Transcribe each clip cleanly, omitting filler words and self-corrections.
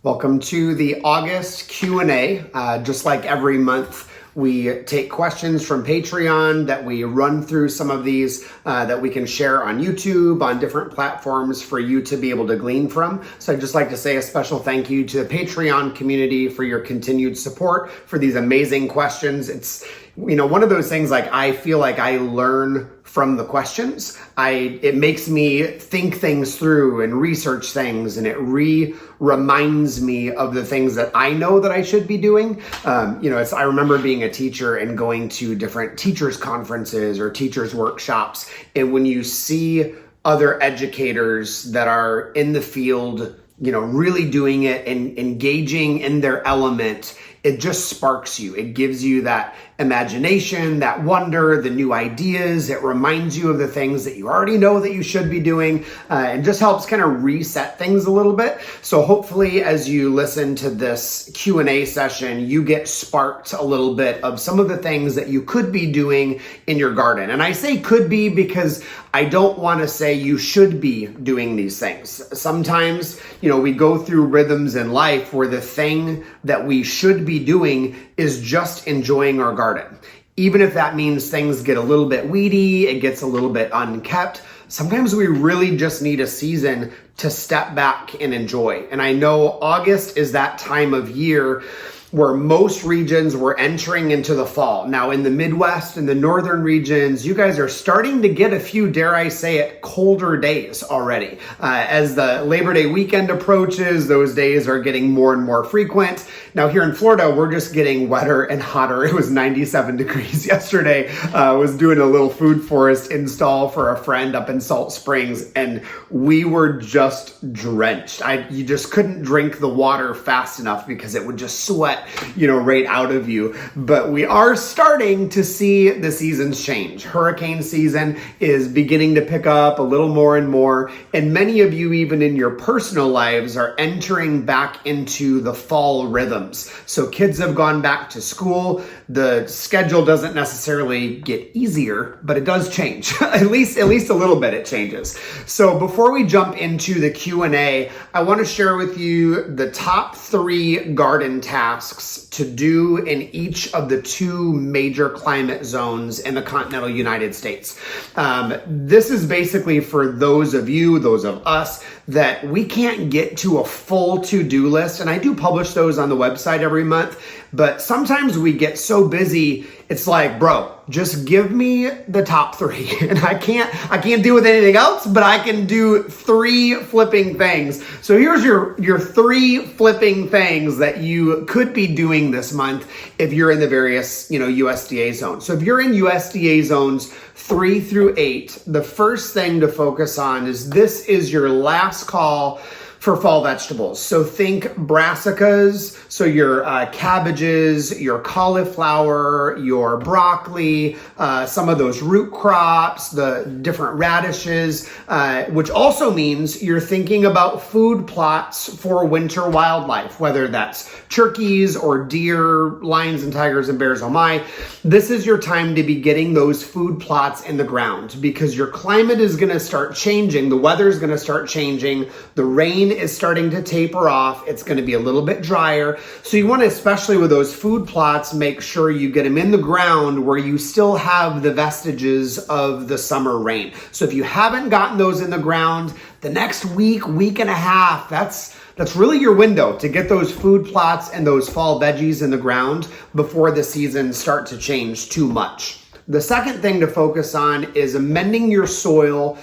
Welcome to the August Q&A. Just like every month, we take questions from Patreon that we run through some of these that we can share on YouTube, on different platforms for you to be able to glean from. So I'd just like to say a special thank you to the Patreon community for your continued support for these amazing questions. It's, one of those things like I feel like I learn from the questions. It makes me think things through and research things, and it reminds me of the things that I know that I should be doing. I remember being a teacher and going to different teachers conferences or teachers workshops, and when you see other educators that are in the field, really doing it and engaging in their element, it just sparks you. It gives you that imagination, that wonder, the new ideas. It reminds you of the things that you already know that you should be doing, and just helps kind of reset things a little bit. So hopefully as you listen to this Q&A session, you get sparked a little bit of some of the things that you could be doing in your garden. And I say could be because I don't want to say you should be doing these things. Sometimes, we go through rhythms in life where the thing that we should be doing is just enjoying our garden. Even if that means things get a little bit weedy, it gets a little bit unkept, sometimes we really just need a season to step back and enjoy. And I know August is that time of year where most regions were entering into the fall. Now in the Midwest and the northern regions, you guys are starting to get a few, dare I say it, colder days already. As the Labor Day weekend approaches, those days are getting more and more frequent. Now here in Florida, we're just getting wetter and hotter. It was 97 degrees yesterday. I was doing a little food forest install for a friend up in Salt Springs, and we were just drenched. You just couldn't drink the water fast enough because it would just sweat right out of you. But we are starting to see the seasons change. Hurricane season is beginning to pick up a little more and more. And many of you, even in your personal lives, are entering back into the fall rhythms. So kids have gone back to school. The schedule doesn't necessarily get easier, but it does change. at least a little bit it changes. So before we jump into the Q&A, I want to share with you the top 3 garden tasks to do in each of the 2 major climate zones in the continental United States. This is basically for those of us that we can't get to a full to-do list. And I do publish those on the website every month, but sometimes we get so busy, it's like, bro, just give me the top 3. And I can't deal with anything else, but I can do 3 flipping things. So here's your 3 flipping things that you could be doing this month if you're in the various, USDA zones. So if you're in USDA zones 3 through 8, the first thing to focus on is this is your last call for fall vegetables. So think brassicas, so your cabbages, your cauliflower, your broccoli, some of those root crops, the different radishes, which also means you're thinking about food plots for winter wildlife, whether that's turkeys or deer, lions and tigers and bears, oh my. This is your time to be getting those food plots in the ground because your climate is gonna start changing, the weather is gonna start changing, the rain is starting to taper off, it's gonna be a little bit drier. So you wanna, especially with those food plots, make sure you get them in the ground where you still have the vestiges of the summer rain. So if you haven't gotten those in the ground, the next week and a half, that's really your window to get those food plots and those fall veggies in the ground before the seasons start to change too much. The second thing to focus on is amending your soil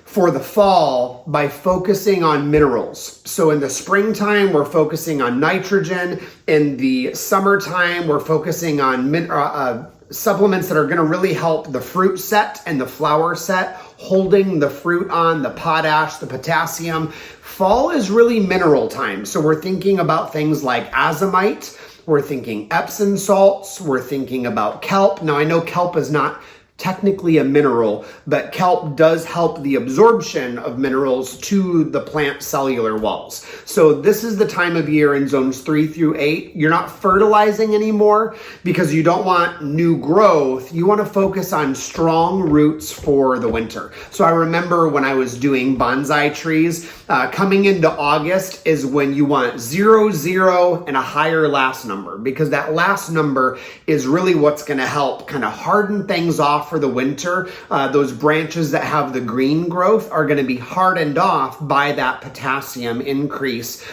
for the fall by focusing on minerals. So in the springtime, we're focusing on nitrogen. In the summertime, we're focusing on supplements that are gonna really help the fruit set and the flower set, holding the fruit on, the potash, the potassium. Fall is really mineral time. So we're thinking about things like azomite, we're thinking Epsom salts, we're thinking about kelp. Now I know kelp is not technically a mineral, but kelp does help the absorption of minerals to the plant cellular walls. So this is the time of year in zones 3 through 8. You're not fertilizing anymore because you don't want new growth. You want to focus on strong roots for the winter. So I remember when I was doing bonsai trees, coming into August is when you want 0, 0, and a higher last number, because that last number is really what's going to help kind of harden things off for the winter. Those branches that have the green growth are going to be hardened off by that potassium increase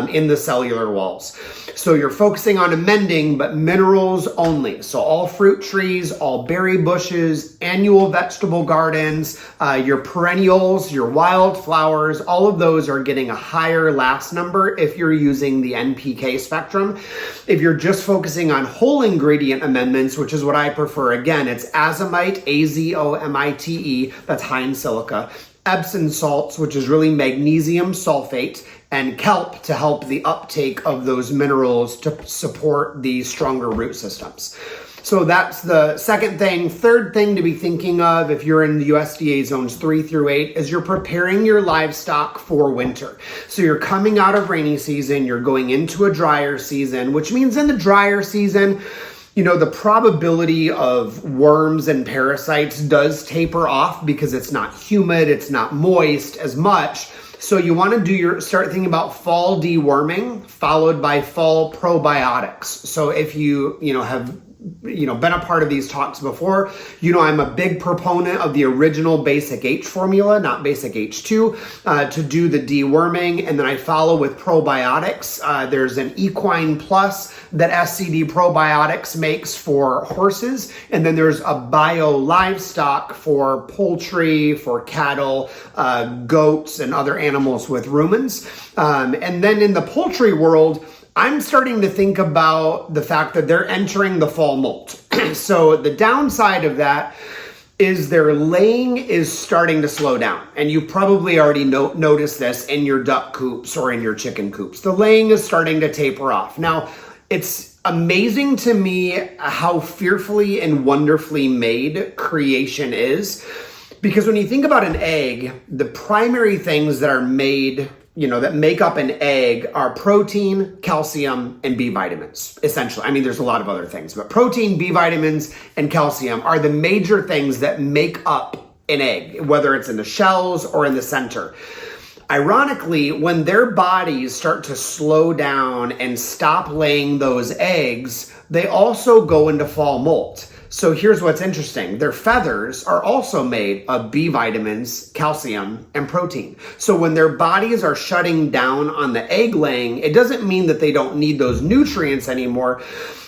in the cellular walls. So you're focusing on amending, but minerals only. So all fruit trees, all berry bushes, annual vegetable gardens, your perennials, your wildflowers, all of those are getting a higher last number if you're using the NPK spectrum. If you're just focusing on whole ingredient amendments, which is what I prefer, again, it's azomite, azomite, that's high in silica, Epsom salts, which is really magnesium sulfate, and kelp to help the uptake of those minerals to support the stronger root systems. So that's the second thing. Third thing to be thinking of if you're in the USDA zones 3 through 8 is you're preparing your livestock for winter. So you're coming out of rainy season, you're going into a drier season, which means in the drier season, the probability of worms and parasites does taper off because it's not humid, it's not moist as much. So you want to start thinking about fall deworming followed by fall probiotics. So if you have been a part of these talks before, I'm a big proponent of the original Basic H formula, not Basic H2, to do the deworming. And then I follow with probiotics. There's an Equine Plus that SCD Probiotics makes for horses. And then there's a bio livestock for poultry, for cattle, goats, and other animals with rumens. And then in the poultry world, I'm starting to think about the fact that they're entering the fall molt. So the downside of that is their laying is starting to slow down. And you probably already noticed this in your duck coops or in your chicken coops. The laying is starting to taper off. Now, it's amazing to me how fearfully and wonderfully made creation is. Because when you think about an egg, the primary things that are made that make up an egg are protein, calcium, and B vitamins, essentially. I mean, there's a lot of other things, but protein, B vitamins, and calcium are the major things that make up an egg, whether it's in the shells or in the center. Ironically, when their bodies start to slow down and stop laying those eggs, they also go into fall molt. So here's what's interesting. Their feathers are also made of B vitamins, calcium, and protein. So when their bodies are shutting down on the egg laying, it doesn't mean that they don't need those nutrients anymore.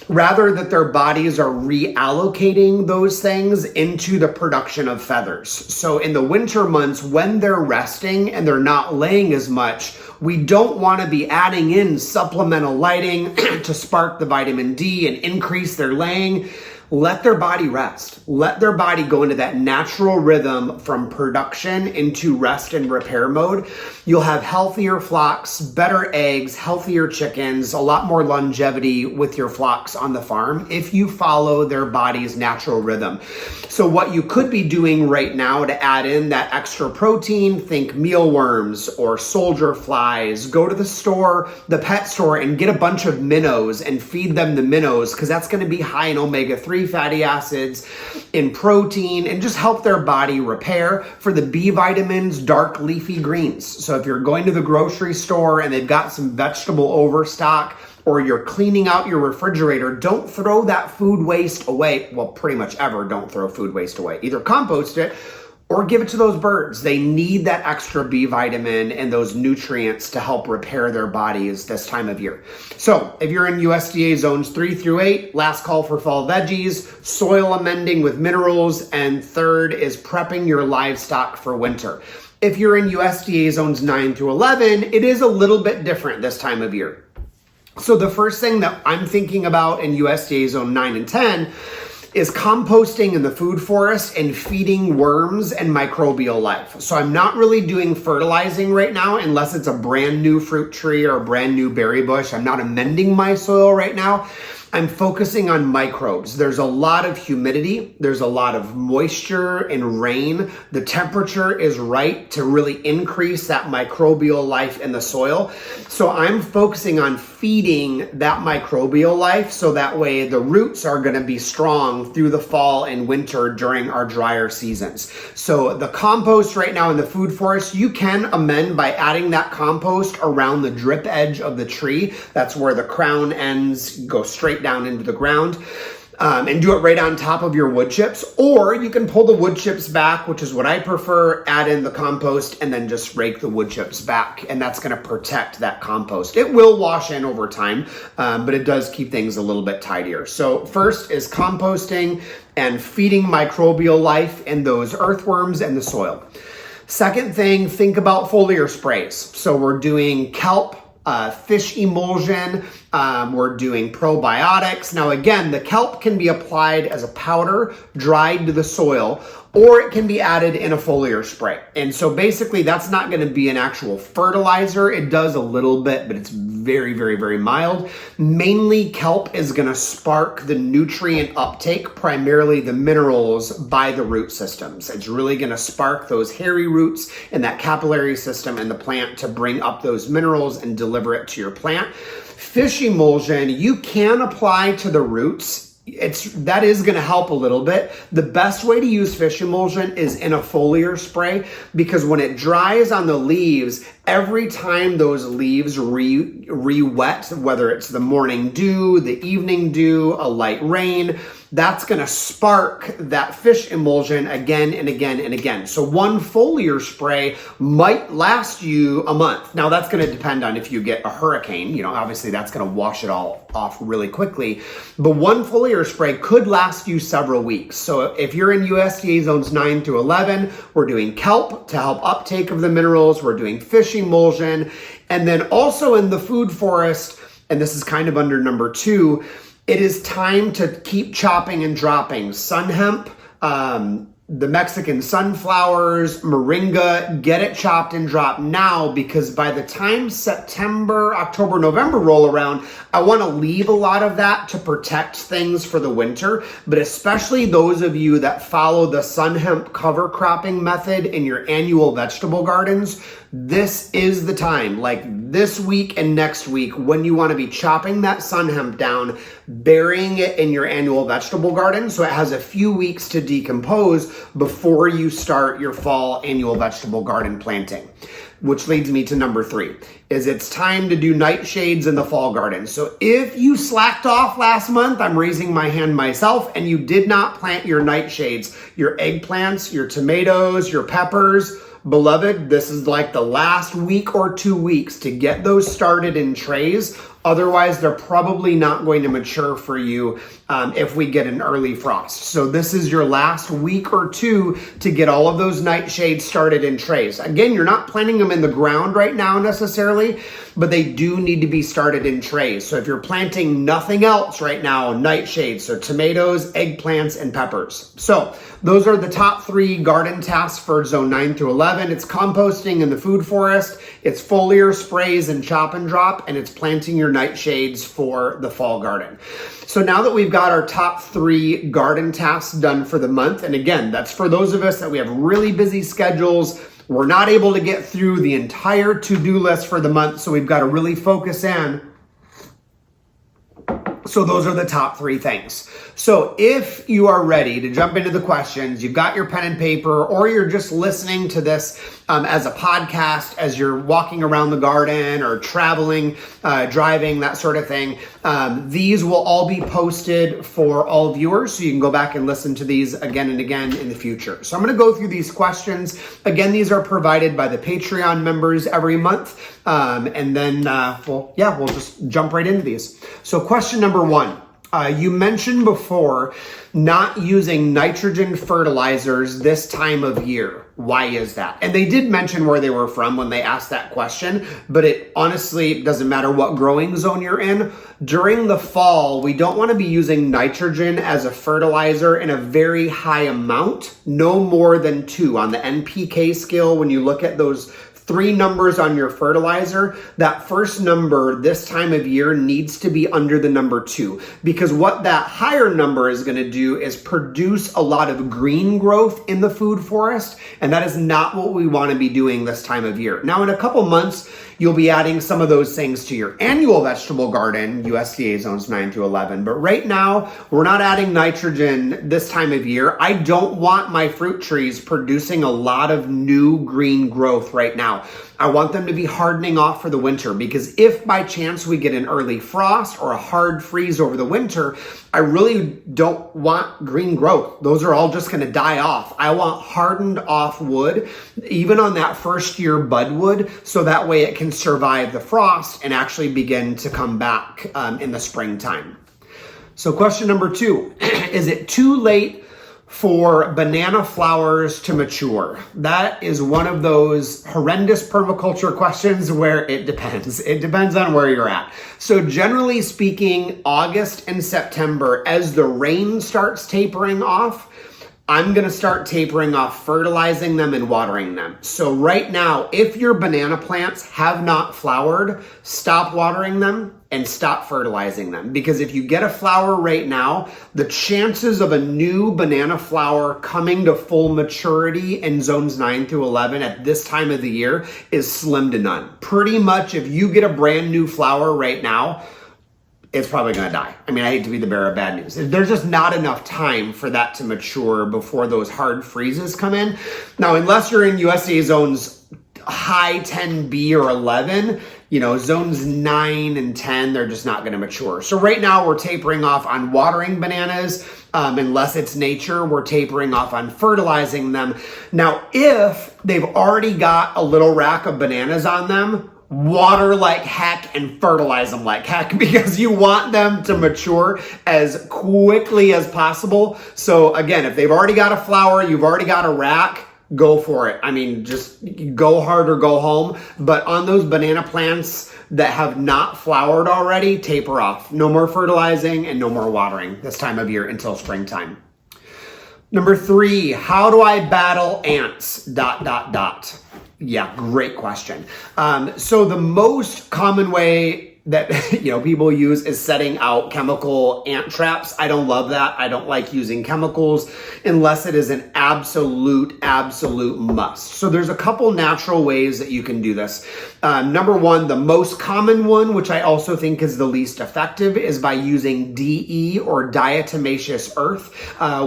Rather that their bodies are reallocating those things into the production of feathers. So in the winter months, when they're resting and they're not laying as much, we don't want to be adding in supplemental lighting to spark the vitamin D and increase their laying. Let their body rest. Let their body go into that natural rhythm from production into rest and repair mode. You'll have healthier flocks, better eggs, healthier chickens, a lot more longevity with your flocks on the farm if you follow their body's natural rhythm. So what you could be doing right now to add in that extra protein, think mealworms or soldier flies. Go to the store, the pet store, and get a bunch of minnows and feed them the minnows, because that's going to be high in omega-3 fatty acids, in protein, and just help their body repair. For the B vitamins, dark leafy greens. So if you're going to the grocery store and they've got some vegetable overstock, or you're cleaning out your refrigerator, don't throw that food waste away. Well, pretty much ever don't throw food waste away. Either compost it or give it to those birds. They need that extra B vitamin and those nutrients to help repair their bodies this time of year. So if you're in USDA zones 3 through 8, last call for fall veggies, soil amending with minerals, and third is prepping your livestock for winter. If you're in USDA zones 9 through 11, it is a little bit different this time of year. So the first thing that I'm thinking about in USDA zone 9 and 10 is composting in the food forest and feeding worms and microbial life. So I'm not really doing fertilizing right now unless it's a brand new fruit tree or a brand new berry bush. I'm not amending my soil right now. I'm focusing on microbes. There's a lot of humidity, there's a lot of moisture and rain. The temperature is right to really increase that microbial life in the soil. So I'm focusing on feeding that microbial life so that way the roots are going to be strong through the fall and winter during our drier seasons. So the compost right now in the food forest, you can amend by adding that compost around the drip edge of the tree. That's where the crown ends go straight down into the ground. And do it right on top of your wood chips, or you can pull the wood chips back, which is what I prefer, add in the compost, and then just rake the wood chips back, and that's going to protect that compost. It will wash in over time, but it does keep things a little bit tidier. So first is composting and feeding microbial life in those earthworms and the soil. Second thing, think about foliar sprays. So we're doing kelp, fish emulsion, we're doing probiotics. Now again, the kelp can be applied as a powder, dried to the soil, or it can be added in a foliar spray. And so basically that's not going to be an actual fertilizer. It does a little bit, but it's very, very, very mild. Mainly kelp is going to spark the nutrient uptake, primarily the minerals by the root systems. It's really going to spark those hairy roots and that capillary system in the plant to bring up those minerals and deliver it to your plant. Fish emulsion, you can apply to the roots. That is going to help a little bit. The best way to use fish emulsion is in a foliar spray, because when it dries on the leaves, every time those leaves re-wet, whether it's the morning dew, the evening dew, a light rain, that's going to spark that fish emulsion again and again and again. So one foliar spray might last you a month. Now that's going to depend on if you get a hurricane, obviously that's going to wash it all off really quickly. But one foliar spray could last you several weeks. So if you're in USDA zones 9 through 11, we're doing kelp to help uptake of the minerals. We're doing fish emulsion. And then also in the food forest, and this is kind of under number 2, it is time to keep chopping and dropping sun hemp, the Mexican sunflowers, moringa. Get it chopped and dropped now, because by the time September, October, November roll around, I want to leave a lot of that to protect things for the winter. But especially those of you that follow the sun hemp cover cropping method in your annual vegetable gardens, this is the time, like this week and next week, when you want to be chopping that sun hemp down, burying it in your annual vegetable garden so it has a few weeks to decompose before you start your fall annual vegetable garden planting. Which leads me to number 3, is it's time to do nightshades in the fall garden. So if you slacked off last month, I'm raising my hand myself, and you did not plant your nightshades, your eggplants, your tomatoes, your peppers, beloved, this is like the last week or 2 weeks to get those started in trays. Otherwise, they're probably not going to mature for you if we get an early frost. So this is your last week or 2 to get all of those nightshades started in trays. Again, you're not planting them in the ground right now necessarily, but they do need to be started in trays. So if you're planting nothing else right now, nightshades, so tomatoes, eggplants, and peppers. So those are the top 3 garden tasks for zone 9 through 11. It's composting in the food forest, it's foliar sprays and chop and drop, and it's planting your nightshades for the fall garden. So now that we've got our top 3 garden tasks done for the month, and again, that's for those of us that we have really busy schedules, we're not able to get through the entire to-do list for the month, so we've got to really focus in. So those are the top 3 things. So if you are ready to jump into the questions, you've got your pen and paper, or you're just listening to this as a podcast, as you're walking around the garden or traveling, driving, that sort of thing, these will all be posted for all viewers. So you can go back and listen to these again and again in the future. So I'm going to go through these questions. Again, these are provided by the Patreon members every month. And then we'll just jump right into these. So question number 1. You mentioned before not using nitrogen fertilizers this time of year. Why is that? And they did mention where they were from when they asked that question, but it honestly doesn't matter what growing zone you're in. During the fall, we don't want to be using nitrogen as a fertilizer in a very high amount, no more than 2 on the NPK scale. When you look at those 3 numbers on your fertilizer, that first number this time of year needs to be under the number 2, because what that higher number is going to do is produce a lot of green growth in the food forest, and that is not what we want to be doing this time of year. Now, in a couple months, you'll be adding some of those things to your annual vegetable garden, USDA zones 9 through 11. But right now, we're not adding nitrogen this time of year. I don't want my fruit trees producing a lot of new green growth right now. I want them to be hardening off for the winter, because if by chance we get an early frost or a hard freeze over the winter, I really don't want green growth. Those are all just going to die off. I want hardened off wood, even on that first year bud wood, so that way it can survive the frost and actually begin to come back in the springtime. So question number 2, is it too late for banana flowers to mature? That is one of those horrendous permaculture questions where it depends. It depends on where you're at. So generally speaking, August and September, as the rain starts tapering off, I'm going to start tapering off fertilizing them and watering them. So right now, if your banana plants have not flowered, stop watering them and stop fertilizing them. Because if you get a flower right now, the chances of a new banana flower coming to full maturity in zones 9 through 11 at this time of the year is slim to none. Pretty much if you get a brand new flower right now, it's probably going to die. I mean, I hate to be the bearer of bad news. There's just not enough time for that to mature before those hard freezes come in. Now, unless you're in USDA zones high 10B or 11, zones 9 and 10, they're just not going to mature. So right now we're tapering off on watering bananas. Unless it's nature, we're tapering off on fertilizing them. Now, if they've already got a little rack of bananas on them, water like heck and fertilize them like heck, because you want them to mature as quickly as possible. So again, if they've already got a flower, you've already got a rack, go for it. I mean, just go hard or go home. But on those banana plants that have not flowered already, taper off. No more fertilizing and no more watering this time of year until springtime. Number 3, how do I battle ants? ... Yeah, great question. So the most common way that people use is setting out chemical ant traps. I don't love that. I don't like using chemicals unless it is an absolute must. So there's a couple natural ways that you can do this. Number 1, the most common one, which I also think is the least effective, is by using DE or diatomaceous earth,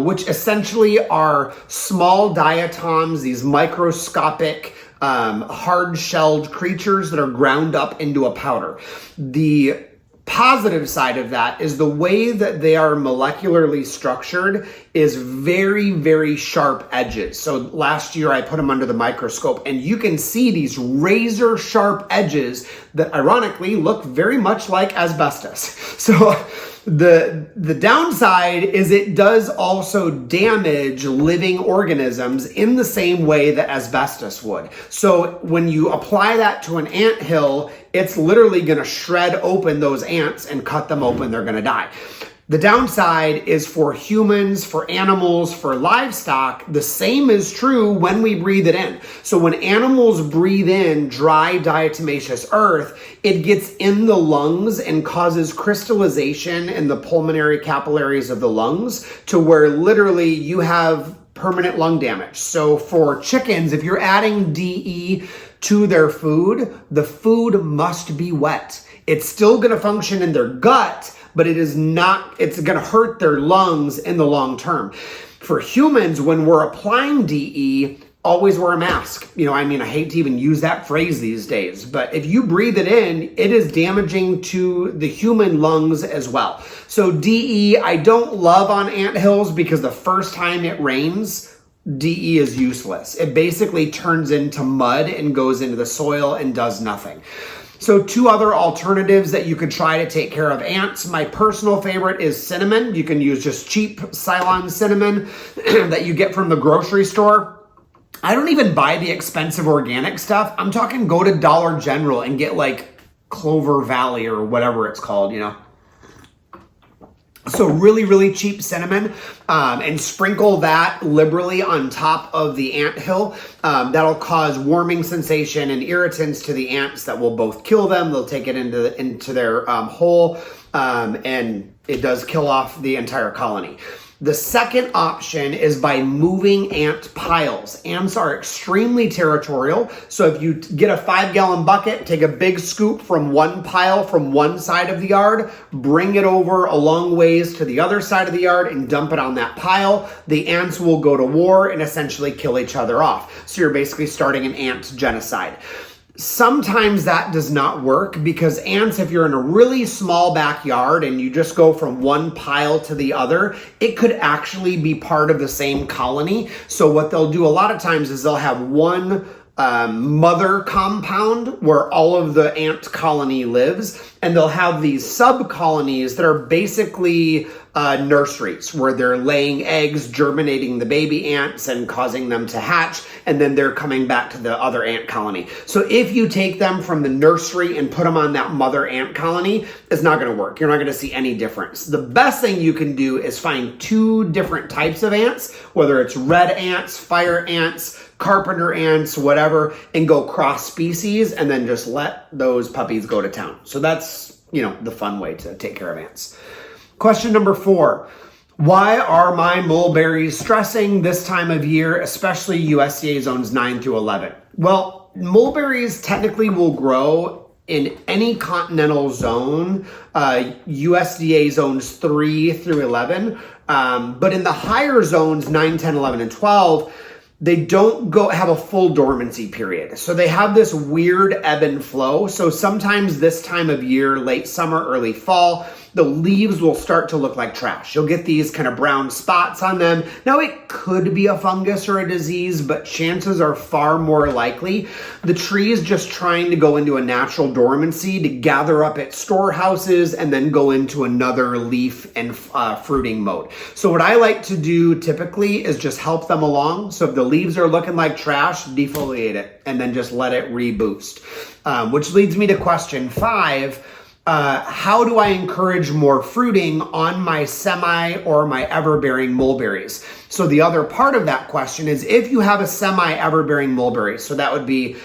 which essentially are small diatoms, these microscopic hard-shelled creatures that are ground up into a powder. The positive side of that is the way that they are molecularly structured is very, very sharp edges. So last year I put them under the microscope and you can see these razor sharp edges that ironically look very much like asbestos. So the downside is it does also damage living organisms in the same way that asbestos would. So when you apply that to an anthill, it's literally going to shred open those ants and cut them open. They're going to die. The downside is for humans, for animals, for livestock, the same is true when we breathe it in. So when animals breathe in dry diatomaceous earth, it gets in the lungs and causes crystallization in the pulmonary capillaries of the lungs to where literally you have permanent lung damage. So for chickens, if you're adding DE to their food, the food must be wet. It's still going to function in their gut, but it's going to hurt their lungs in the long term. For humans, when we're applying DE, always wear a mask. I hate to even use that phrase these days, but if you breathe it in, it is damaging to the human lungs as well. So DE, I don't love on anthills because the first time it rains, DE is useless. It basically turns into mud and goes into the soil and does nothing. So 2 other alternatives that you could try to take care of ants. My personal favorite is cinnamon. You can use just cheap Ceylon cinnamon that you get from the grocery store. I don't even buy the expensive organic stuff. I'm talking go to Dollar General and get like Clover Valley or whatever it's called, So really, really cheap cinnamon, and sprinkle that liberally on top of the ant hill. That'll cause warming sensation and irritants to the ants that will both kill them. They'll take it into their hole, and it does kill off the entire colony. The second option is by moving ant piles. Ants are extremely territorial. So if you get a 5-gallon bucket, take a big scoop from one pile from one side of the yard, bring it over a long ways to the other side of the yard and dump it on that pile, the ants will go to war and essentially kill each other off. So you're basically starting an ant genocide. Sometimes that does not work because ants, if you're in a really small backyard and you just go from one pile to the other, it could actually be part of the same colony. So what they'll do a lot of times is they'll have one mother compound where all of the ant colony lives, and they'll have these sub-colonies that are basically nurseries where they're laying eggs, germinating the baby ants and causing them to hatch, and then they're coming back to the other ant colony. So if you take them from the nursery and put them on that mother ant colony, it's not going to work. You're not going to see any difference. The best thing you can do is find 2 different types of ants, whether it's red ants, fire ants, carpenter ants, whatever, and go cross species and then just let those puppies go to town. So that's, the fun way to take care of ants. Question number 4. Why are my mulberries stressing this time of year, especially USDA zones 9 through 11? Well, mulberries technically will grow in any continental zone, USDA zones 3 through 11. But in the higher zones, 9, 10, 11, and 12, they don't have a full dormancy period. So they have this weird ebb and flow. So sometimes this time of year, late summer, early fall, the leaves will start to look like trash. You'll get these kind of brown spots on them. Now it could be a fungus or a disease, but chances are far more likely the tree is just trying to go into a natural dormancy to gather up its storehouses and then go into another leaf and fruiting mode. So what I like to do typically is just help them along. So if the leaves are looking like trash, defoliate it and then just let it reboost. Which leads me to question 5. How do I encourage more fruiting on my semi or my ever-bearing mulberries? So the other part of that question is if you have a semi-ever-bearing mulberry, so that would be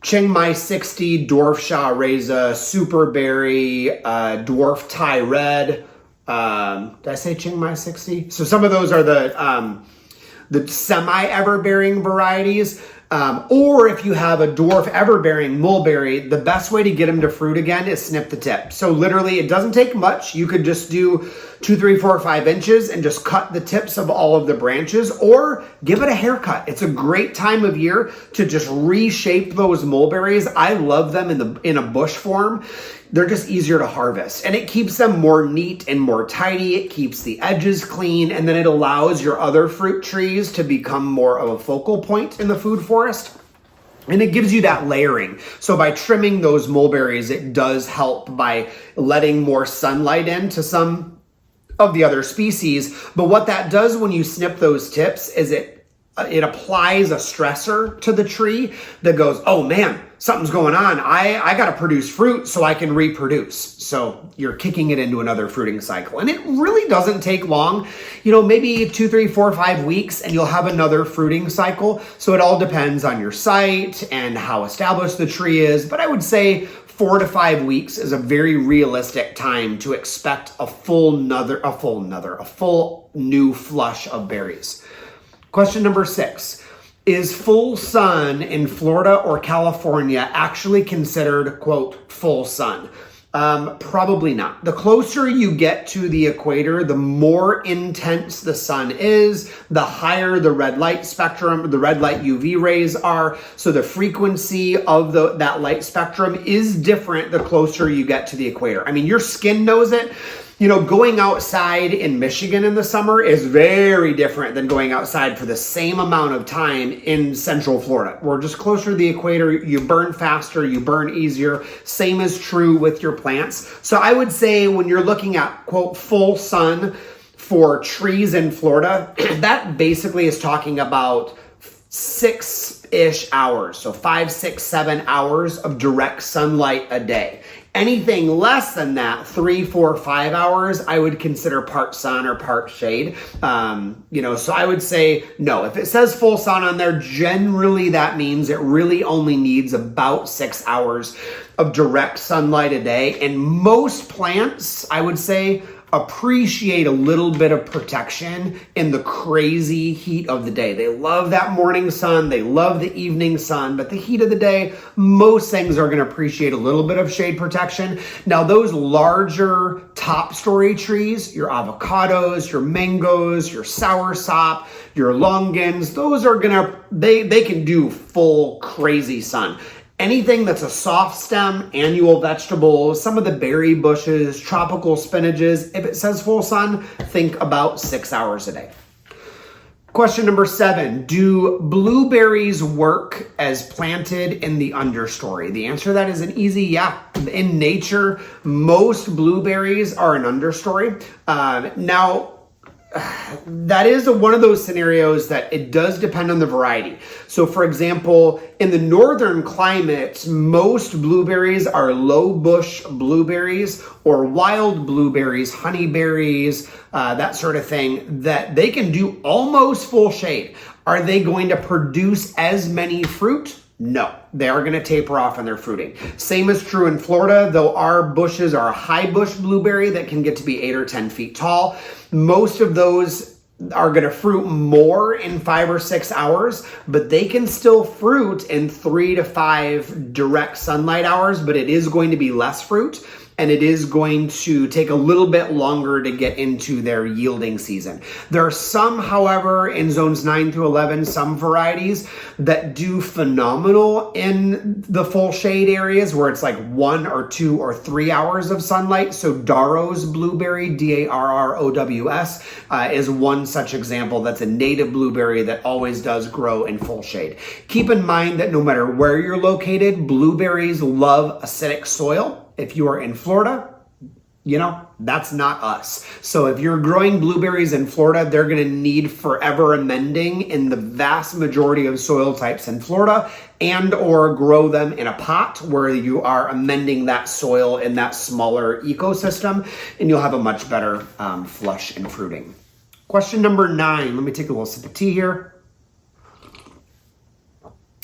Chiang Mai 60, Dwarf Shah Reza, Superberry, Dwarf Thai Red. Did I say Chiang Mai 60? So some of those are the semi-ever-bearing varieties. Or if you have a dwarf ever-bearing mulberry, the best way to get them to fruit again is snip the tip. So literally, it doesn't take much. You could just do 2, 3, 4, 5 inches and just cut the tips of all of the branches or give it a haircut. It's a great time of year to just reshape those mulberries. I love them in a bush form. They're just easier to harvest and it keeps them more neat and more tidy. It keeps the edges clean and then it allows your other fruit trees to become more of a focal point in the food forest. And it gives you that layering. So by trimming those mulberries, it does help by letting more sunlight into some of the other species. But what that does when you snip those tips is it applies a stressor to the tree that goes, oh man, something's going on. I got to produce fruit so I can reproduce. So you're kicking it into another fruiting cycle. And it really doesn't take long, maybe 2, 3, 4, 5 weeks and you'll have another fruiting cycle. So it all depends on your site and how established the tree is. But I would say 4 to 5 weeks is a very realistic time to expect a full new flush of berries. Question number 6. Is full sun in Florida or California actually considered, quote, full sun? Probably not. The closer you get to the equator, the more intense the sun is, the higher the red light spectrum, the red light UV rays are. So the frequency of that light spectrum is different the closer you get to the equator. I mean, your skin knows it. Going outside in Michigan in the summer is very different than going outside for the same amount of time in Central Florida. We're just closer to the equator. You burn faster, you burn easier. Same is true with your plants. So I would say when you're looking at, quote, full sun for trees in Florida, that basically is talking about 6-ish hours. So 5, 6, 7 hours of direct sunlight a day. Anything less than that, 3, 4, 5 hours, I would consider part sun or part shade. So I would say no. If it says full sun on there, generally that means it really only needs about 6 hours of direct sunlight a day. And most plants, I would say, appreciate a little bit of protection in the crazy heat of the day. They love that morning sun, they love the evening sun, but the heat of the day, most things are going to appreciate a little bit of shade protection. Now, those larger top story trees, your avocados, your mangoes, your soursop, your longans, those are they can do full crazy sun. Anything that's a soft stem, annual vegetable, some of the berry bushes, tropical spinaches, if it says full sun, think about 6 hours a day. Question number 7, do blueberries work as planted in the understory? The answer to that is an easy yeah. In nature, most blueberries are an understory. Now, that is one of those scenarios that it does depend on the variety. So for example, in the northern climates, most blueberries are low bush blueberries or wild blueberries, honeyberries, that sort of thing, that they can do almost full shade. Are they going to produce as many fruit? No, they are going to taper off in their fruiting. Same is true in Florida, though our bushes are a high bush blueberry that can get to be 8 or 10 feet tall. Most of those are going to fruit more in 5 or 6 hours, but they can still fruit in 3 to 5 direct sunlight hours, but it is going to be less fruit. And it is going to take a little bit longer to get into their yielding season. There are some, however, in zones 9 through 11, some varieties that do phenomenal in the full shade areas where it's like 1 or 2 or 3 hours of sunlight. So Darrow's blueberry, Darrows, is one such example. That's a native blueberry that always does grow in full shade. Keep in mind that no matter where you're located, blueberries love acidic soil. If you are in Florida, that's not us. So if you're growing blueberries in Florida, they're going to need forever amending in the vast majority of soil types in Florida, and or grow them in a pot where you are amending that soil in that smaller ecosystem, and you'll have a much better flush and fruiting. Question number 9. Let me take a little sip of tea here.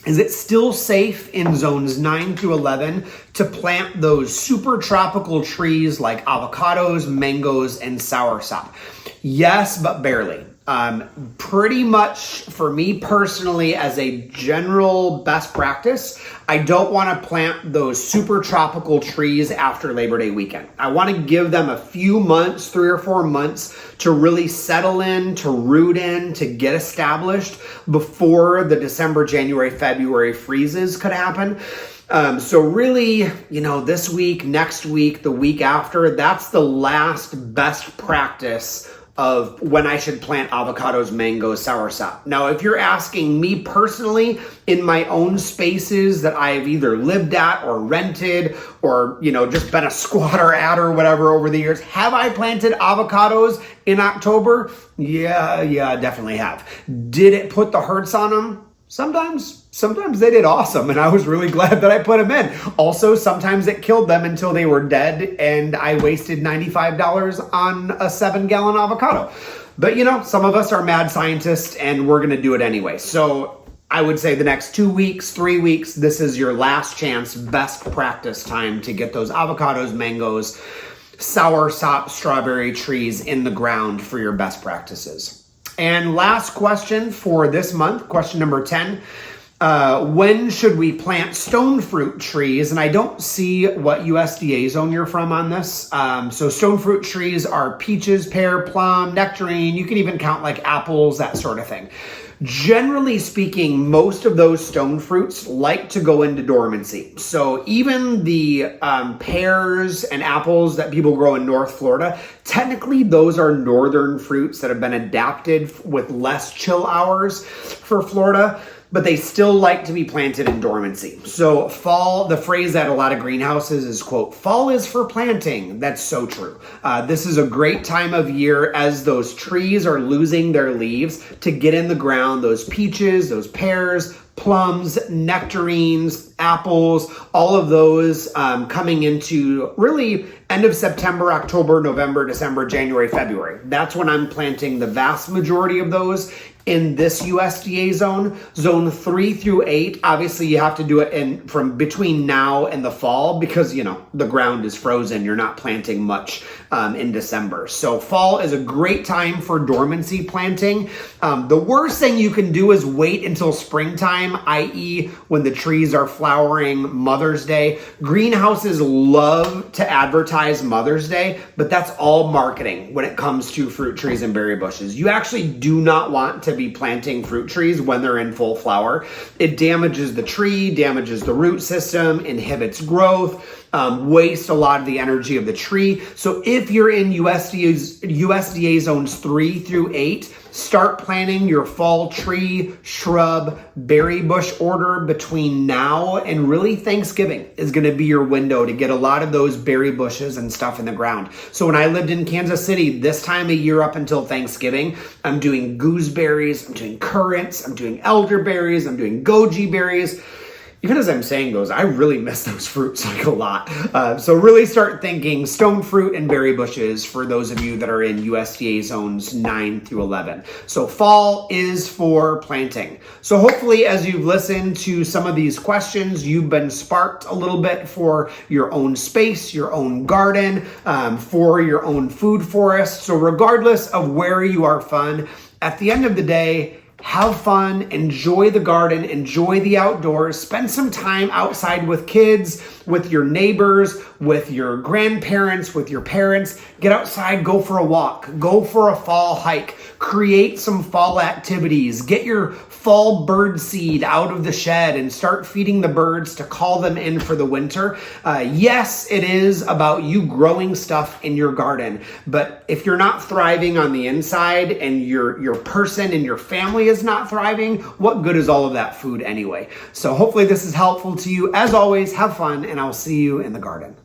Is it still safe in zones 9 through 11 to plant those super tropical trees like avocados, mangoes, and soursop? Yes, but barely. Pretty much for me personally, as a general best practice, I don't want to plant those super tropical trees after Labor Day weekend. I want to give them a few months, 3 or 4 months, to really settle in, to root in, to get established before the December, January, February freezes could happen. So really, this week, next week, the week after, that's the last best practice of when I should plant avocados, mangoes, soursop. Now, if you're asking me personally, in my own spaces that I've either lived at or rented or, just been a squatter at or whatever over the years, have I planted avocados in October? Yeah, I definitely have. Did it put the hurts on them? Sometimes they did awesome, and I was really glad that I put them in. Also, sometimes it killed them until they were dead, and I wasted $95 on a 7-gallon avocado. But some of us are mad scientists, and we're gonna do it anyway. So I would say the next 2 weeks, 3 weeks, this is your last chance, best practice time to get those avocados, mangoes, soursop, strawberry trees in the ground for your best practices. And last question for this month, question number 10. When should we plant stone fruit trees? And I don't see what USDA zone you're from on this. So stone fruit trees are peaches, pear, plum, nectarine. You can even count like apples, that sort of thing. Generally speaking, most of those stone fruits like to go into dormancy. So even the pears and apples that people grow in North Florida, technically those are northern fruits that have been adapted with less chill hours for Florida, but they still like to be planted in dormancy. So fall, the phrase that a lot of greenhouses is, quote, fall is for planting. That's so true. This is a great time of year as those trees are losing their leaves to get in the ground, those peaches, those pears, plums, nectarines, apples, all of those coming into really end of September, October, November, December, January, February. That's when I'm planting the vast majority of those in this USDA zone. Zone 3 through 8, obviously you have to do it from between now and the fall because, the ground is frozen. You're not planting much in December. So fall is a great time for dormancy planting. The worst thing you can do is wait until springtime, i.e. when the trees are flowering, Mother's Day. Greenhouses love to advertise Mother's Day, but that's all marketing when it comes to fruit trees and berry bushes. You actually do not want to be planting fruit trees when they're in full flower. It damages the tree, damages the root system, inhibits growth, waste a lot of the energy of the tree. So if you're in USDA zones 3 through 8, start planning your fall tree, shrub, berry bush order between now and really Thanksgiving is going to be your window to get a lot of those berry bushes and stuff in the ground. So when I lived in Kansas City, this time of year up until Thanksgiving, I'm doing gooseberries, I'm doing currants, I'm doing elderberries, I'm doing goji berries. Even as I'm saying those, I really miss those fruits like a lot. So really start thinking stone fruit and berry bushes for those of you that are in USDA zones 9 through 11. So fall is for planting. So hopefully as you've listened to some of these questions, you've been sparked a little bit for your own space, your own garden, for your own food forest. So regardless of where you are at the end of the day, have fun, enjoy the garden, enjoy the outdoors, spend some time outside with kids, with your neighbors, with your grandparents, with your parents. Get outside, go for a walk, go for a fall hike, create some fall activities, get your fall bird seed out of the shed and start feeding the birds to call them in for the winter. Yes, it is about you growing stuff in your garden, but if you're not thriving on the inside and your person and your family is not thriving, what good is all of that food anyway? So hopefully this is helpful to you. As always, have fun, and I'll see you in the garden.